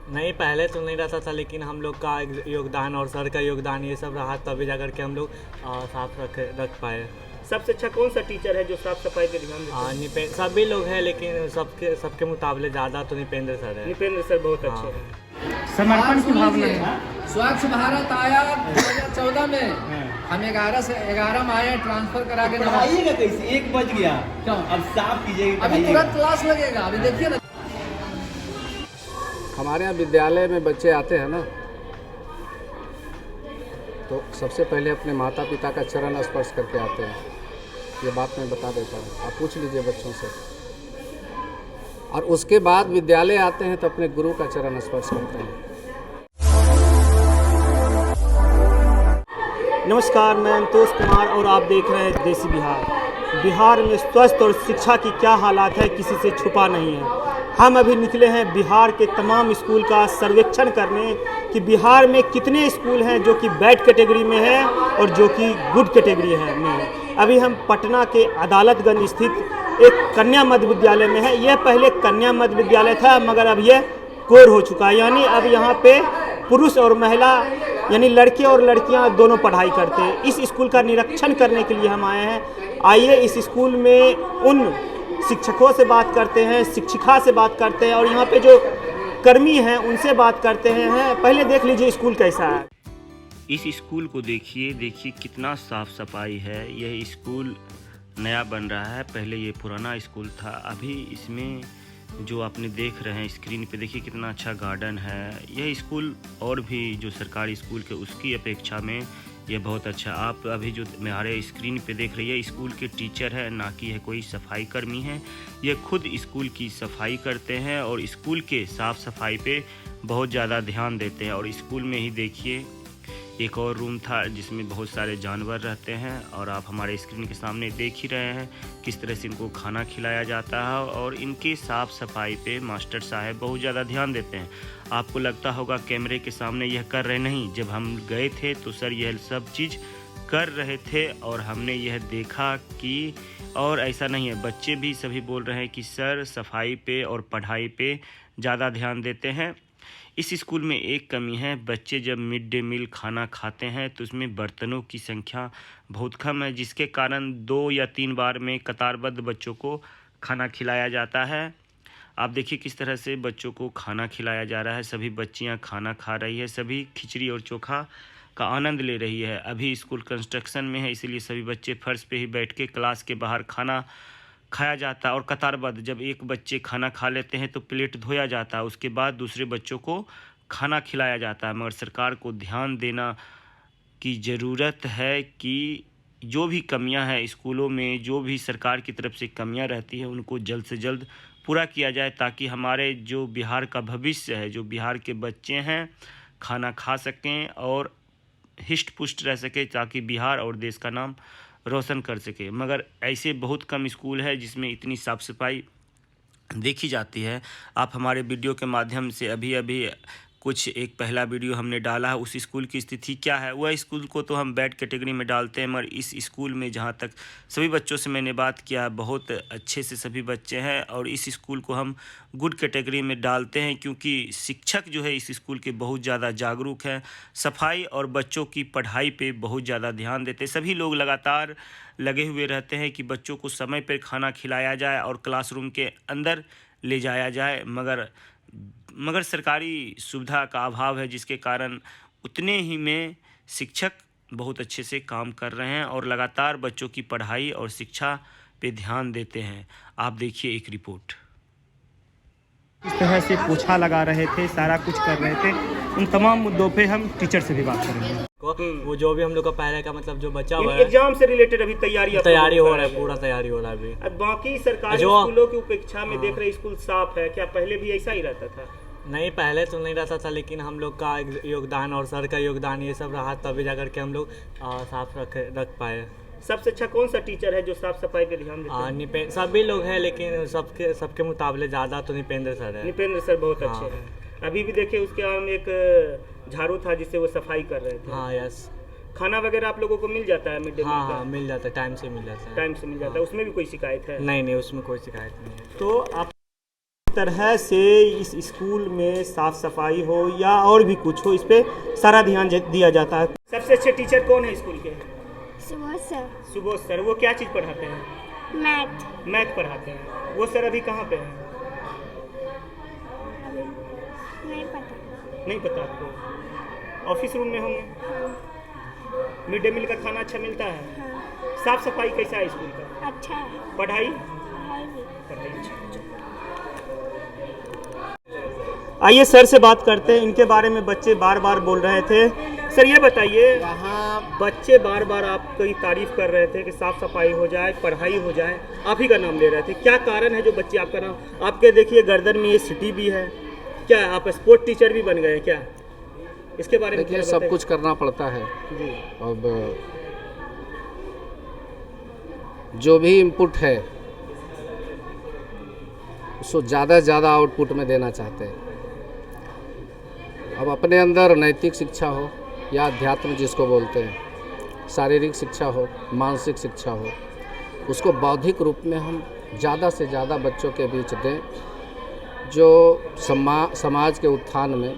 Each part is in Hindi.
नहीं, पहले तो नहीं रहता था, लेकिन हम लोग का योगदान और सर का योगदान ये सब रहा, तभी जाकर के हम लोग साफ रख पाए। सबसे अच्छा कौन सा टीचर है जो साफ सफाई पे ध्यान देते हैं? सभी लोग हैं, लेकिन सबके मुकाबले ज़्यादा तो निपेंद्र सर है। निपेंद्र सर बहुत अच्छे हैं। समर्पण की भावना है। स्वच्छ भारत आया 2014 में, हम 11 से 11 में आए, ट्रांसफर करा के पढ़ाइएगा कैसे? 1 बज गया, क्यों? अब साफ कीजिएगा। अभी तुरंत क्लास लगेगा, अभी देखिए ना। हमारे यहाँ विद्यालय में बच्चे आते हैं ना, तो सबसे पहले अपने माता पिता का चरण स्पर्श करके आते हैं। ये बात मैं बता देता हूँ, आप पूछ लीजिए बच्चों से। और उसके बाद विद्यालय आते हैं तो अपने गुरु का चरण स्पर्श करते हैं। नमस्कार, मैं अंतोष कुमार और आप देख रहे हैं देसी बिहार। बिहार में स्वास्थ्य और शिक्षा की क्या हालात है, किसी से छुपा नहीं है। हम अभी निकले हैं बिहार के तमाम स्कूल का सर्वेक्षण करने कि बिहार में कितने स्कूल हैं जो कि बैड कैटेगरी में है और जो कि गुड कैटेगरी में। अभी हम पटना के अदालतगंज स्थित एक कन्या मध्य विद्यालय में है। यह पहले कन्या मध्य विद्यालय था, मगर अब यह कोर हो चुका है, यानी अब यहाँ पे पुरुष और महिला यानी लड़के और लड़कियाँ दोनों पढ़ाई करते हैं। इस स्कूल का निरीक्षण करने के लिए हम आए हैं। आइए इस स्कूल में उन शिक्षकों से बात करते हैं, शिक्षिका से बात करते हैं और यहाँ पे जो कर्मी हैं उनसे बात करते हैं। पहले देख लीजिए स्कूल कैसा है। इस स्कूल को देखिए कितना साफ सफाई है। यह स्कूल नया बन रहा है, पहले ये पुराना स्कूल था। अभी इसमें जो आपने देख रहे हैं स्क्रीन पे, देखिए कितना अच्छा गार्डन है। यह स्कूल और भी जो सरकारी स्कूल के उसकी अपेक्षा में ये बहुत अच्छा। आप अभी जो हमारे स्क्रीन पे देख रही है स्कूल के टीचर है, ना कि है कोई सफाई कर्मी है। ये खुद स्कूल की सफाई करते हैं और स्कूल के साफ़ सफाई पे बहुत ज़्यादा ध्यान देते हैं। और स्कूल में ही देखिए एक और रूम था जिसमें बहुत सारे जानवर रहते हैं और आप हमारे स्क्रीन के सामने देख ही रहे हैं किस तरह से इनको खाना खिलाया जाता है और इनकी साफ़ सफाई पे मास्टर साहब बहुत ज़्यादा ध्यान देते हैं। आपको लगता होगा कैमरे के सामने यह कर रहे नहीं, जब हम गए थे तो सर यह सब चीज़ कर रहे थे और हमने यह देखा कि और ऐसा नहीं है, बच्चे भी सभी बोल रहे हैं कि सर सफाई पे और पढ़ाई पे ज़्यादा ध्यान देते हैं। इस स्कूल में एक कमी है, बच्चे जब मिड डे मील खाना खाते हैं तो उसमें बर्तनों की संख्या बहुत कम है, जिसके कारण 2 या 3 बार में कतारबद्ध बच्चों को खाना खिलाया जाता है। आप देखिए किस तरह से बच्चों को खाना खिलाया जा रहा है। सभी बच्चियां खाना खा रही है, सभी खिचड़ी और चोखा का आनंद ले रही है। अभी स्कूल कंस्ट्रक्शन में है, इसीलिए सभी बच्चे फर्श पे ही बैठ के क्लास के बाहर खाना खाया जाता है और कतारबद्ध जब एक बच्चे खाना खा लेते हैं तो प्लेट धोया जाता है, उसके बाद दूसरे बच्चों को खाना खिलाया जाता है। मगर सरकार को ध्यान देना की ज़रूरत है कि जो भी कमियां हैं स्कूलों में, जो भी सरकार की तरफ से कमियां रहती हैं उनको जल्द से जल्द पूरा किया जाए, ताकि हमारे जो बिहार का भविष्य है, जो बिहार के बच्चे हैं खाना खा सकें और हिष्ट पुष्ट रह सके, ताकि बिहार और देश का नाम रोशन कर सके। मगर ऐसे बहुत कम स्कूल है जिसमें इतनी साफ़ सफाई देखी जाती है। आप हमारे वीडियो के माध्यम से अभी कुछ एक पहला वीडियो हमने डाला है, उस स्कूल की स्थिति क्या है। वह स्कूल को तो हम बैड कैटेगरी में डालते हैं, मगर इस स्कूल में जहाँ तक सभी बच्चों से मैंने बात किया बहुत अच्छे से सभी बच्चे हैं और इस स्कूल को हम गुड कैटेगरी में डालते हैं, क्योंकि शिक्षक जो है इस स्कूल के बहुत ज़्यादा जागरूक हैं, सफाई और बच्चों की पढ़ाई पे बहुत ज़्यादा ध्यान देते हैं। सभी लोग लगातार लगे हुए रहते हैं कि बच्चों को समय पर खाना खिलाया जाए और क्लासरूम के अंदर ले जाया जाए, मगर सरकारी सुविधा का अभाव है, जिसके कारण उतने ही में शिक्षक बहुत अच्छे से काम कर रहे हैं और लगातार बच्चों की पढ़ाई और शिक्षा पे ध्यान देते हैं। आप देखिए एक रिपोर्ट। इस तरह से पोछा लगा रहे थे, सारा कुछ कर रहे थे। उन तमाम मुद्दों पे हम टीचर से भी बात करेंगे। वो जो भी हम लोग का पहले का मतलब जो बचा हुआ है, एग्जाम से रिलेटेड अभी तैयारी हो रहा है, पूरा तैयारी हो रहा है अभी। अब बाकी सरकारी स्कूलों की अपेक्षा में देख रहे स्कूल साफ है, क्या पहले भी ऐसा ही रहता था? नहीं, पहले तो नहीं रहता था, लेकिन हम लोग का योगदान और सर का योगदान ये सब रहा, तभी जाकर के हम लोग साफ रख पाए। सबसे अच्छा कौन सा टीचर है जो साफ सफाई पे ध्यान देते हैं? सभी लोग हैं, लेकिन सबके मुकाबले ज़्यादा तो निपेंद्र सर है। निपेंद्र सर बहुत अच्छे हैं। अभी भी देखिए उसके आगे में एक झाड़ू था जिससे वो सफाई कर रहे थे। हाँ, यस। खाना वगैरह आप लोगों को मिल जाता है मिड डे मील? हाँ, मिल जाता है, टाइम से मिल जाता है। टाइम से मिल जाता है, उसमें भी कोई शिकायत है? नहीं, उसमें कोई शिकायत नहीं है। तो आप तरह से इस स्कूल में साफ सफाई हो या और भी कुछ हो, इस पे सारा ध्यान दिया जाता है। सबसे अच्छे टीचर कौन है स्कूल के? सुबह सर। सुबोध सर। वो क्या चीज़ पढ़ाते हैं? मैथ। मैथ पढ़ाते हैं। वो सर अभी कहाँ पे हैं? अभी नहीं पता। नहीं पता आपको? ऑफिस रूम में होंगे। हाँ। मिड डे मील का खाना अच्छा मिलता है? हाँ। साफ सफाई कैसा है स्कूल का? अच्छा है। पढ़ाई? पढ़ाई भी। पढ़ाई अच्छा। आइए सर से बात करते हैं, इनके बारे में बच्चे बार बार बोल रहे थे। सर ये बताइए, वहाँ बच्चे बार बार आपकी तारीफ कर रहे थे कि साफ सफाई हो जाए, पढ़ाई हो जाए, आप ही का नाम ले रहे थे। क्या कारण है जो बच्चे आपका नाम, आपके देखिए गर्दन में ये सिटी भी है, क्या आप स्पोर्ट टीचर भी बन गए क्या? इसके बारे में देखिए सब कुछ करना पड़ता है। जी। अब जो भी इनपुट है उसको ज़्यादा से ज़्यादा आउटपुट में देना चाहते हैं। अब अपने अंदर नैतिक शिक्षा हो या अध्यात्म जिसको बोलते हैं, शारीरिक शिक्षा हो, मानसिक शिक्षा हो, उसको बौद्धिक रूप में हम ज़्यादा से ज़्यादा बच्चों के बीच दें, जो समाज के उत्थान में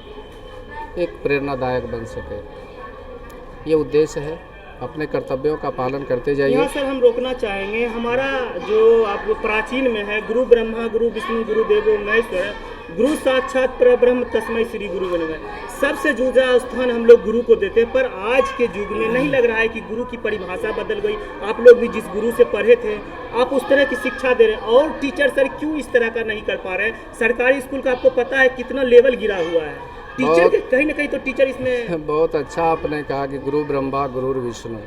एक प्रेरणादायक बन सके। ये उद्देश्य है। अपने कर्तव्यों का पालन करते जाइए। यहाँ सर हम रोकना चाहेंगे, हमारा जो आप प्राचीन में है, गुरु ब्रह्मा गुरु विष्णु गुरु देवो महेश्वर, गुरु साक्षात परब्रह्म तस्मै श्री गुरु नमः। सबसे जूझा स्थान हम लोग गुरु को देते हैं, पर आज के युग में नहीं लग रहा है कि गुरु की परिभाषा बदल गई। आप लोग भी जिस गुरु से पढ़े थे, आप उस तरह की शिक्षा दे रहे हैं, और टीचर सर क्यों इस तरह का नहीं कर पा रहे हैं? सरकारी स्कूल का आपको पता है कितना लेवल गिरा हुआ है, टीचर के कहीं ना कहीं तो टीचर इसमें। बहुत अच्छा आपने कहा कि गुरु ब्रह्मा गुरु विष्णु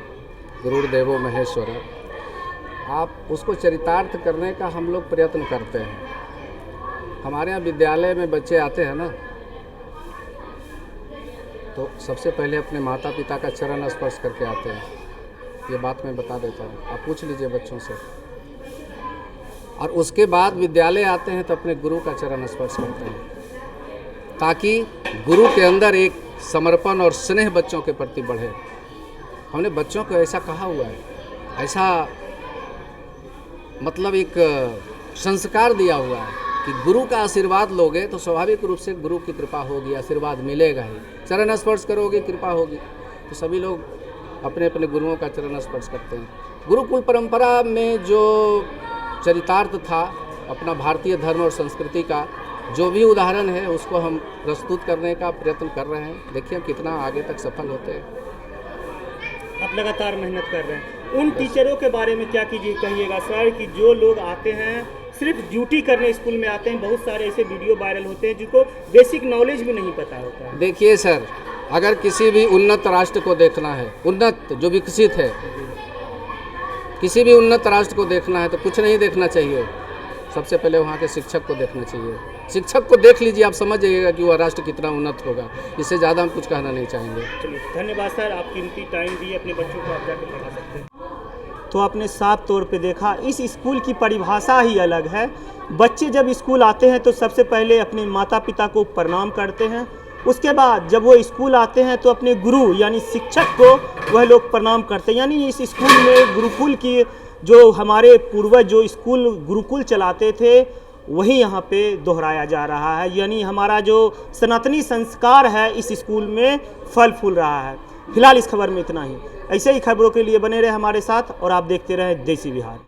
गुरुर्देवो महेश्वर, आप उसको चरितार्थ करने का हम लोग प्रयत्न करते हैं। हमारे यहाँ विद्यालय में बच्चे आते हैं ना, तो सबसे पहले अपने माता पिता का चरण स्पर्श करके आते हैं। ये बात मैं बता देता हूँ, आप पूछ लीजिए बच्चों से। और उसके बाद विद्यालय आते हैं तो अपने गुरु का चरण स्पर्श करते हैं, ताकि गुरु के अंदर एक समर्पण और स्नेह बच्चों के प्रति बढ़े। हमने बच्चों को ऐसा कहा हुआ है, ऐसा मतलब एक संस्कार दिया हुआ है कि गुरु का आशीर्वाद लोगे तो स्वाभाविक रूप से गुरु की कृपा होगी, आशीर्वाद मिलेगा ही। चरण स्पर्श करोगे, कृपा होगी। तो सभी लोग अपने अपने गुरुओं का चरण स्पर्श करते हैं। गुरुकुल परंपरा में जो चरितार्थ था अपना भारतीय धर्म और संस्कृति का, जो भी उदाहरण है उसको हम प्रस्तुत करने का प्रयत्न कर रहे हैं। देखिए कितना आगे तक सफल होते हैं। आप लगातार मेहनत कर रहे हैं। उन टीचरों के बारे में क्या कहिएगा सर, कि जो लोग आते हैं सिर्फ ड्यूटी करने स्कूल में आते हैं? बहुत सारे ऐसे वीडियो वायरल होते हैं जिनको बेसिक नॉलेज भी नहीं पता होता है। देखिए सर, अगर किसी भी उन्नत राष्ट्र को देखना है, उन्नत जो विकसित है, किसी भी उन्नत राष्ट्र को देखना है तो कुछ नहीं देखना चाहिए, सबसे पहले वहाँ के शिक्षक को देखना चाहिए। शिक्षक को देख लीजिए, आप समझ जाइएगा कि वह राष्ट्र कितना उन्नत होगा। इससे ज़्यादा हम कुछ कहना नहीं चाहेंगे। चलिए धन्यवाद सर, आप कीमती टाइम दिए, अपने बच्चों को आप जाकर पढ़ा सकते हैं। तो आपने साफ तौर पे देखा, इस स्कूल की परिभाषा ही अलग है। बच्चे जब स्कूल आते हैं तो सबसे पहले अपने माता पिता को प्रणाम करते हैं, उसके बाद जब वो स्कूल आते हैं तो अपने गुरु यानी शिक्षक को वह लोग प्रणाम करते हैं। यानी इस स्कूल में गुरुकुल की जो हमारे पूर्वज जो स्कूल गुरुकुल चलाते थे वही यहाँ पे दोहराया जा रहा है। यानी हमारा जो सनातनी संस्कार है इस स्कूल में फल फूल रहा है। फिलहाल इस खबर में इतना ही। ऐसे ही खबरों के लिए बने रहे हमारे साथ और आप देखते रहें देसी बिहार।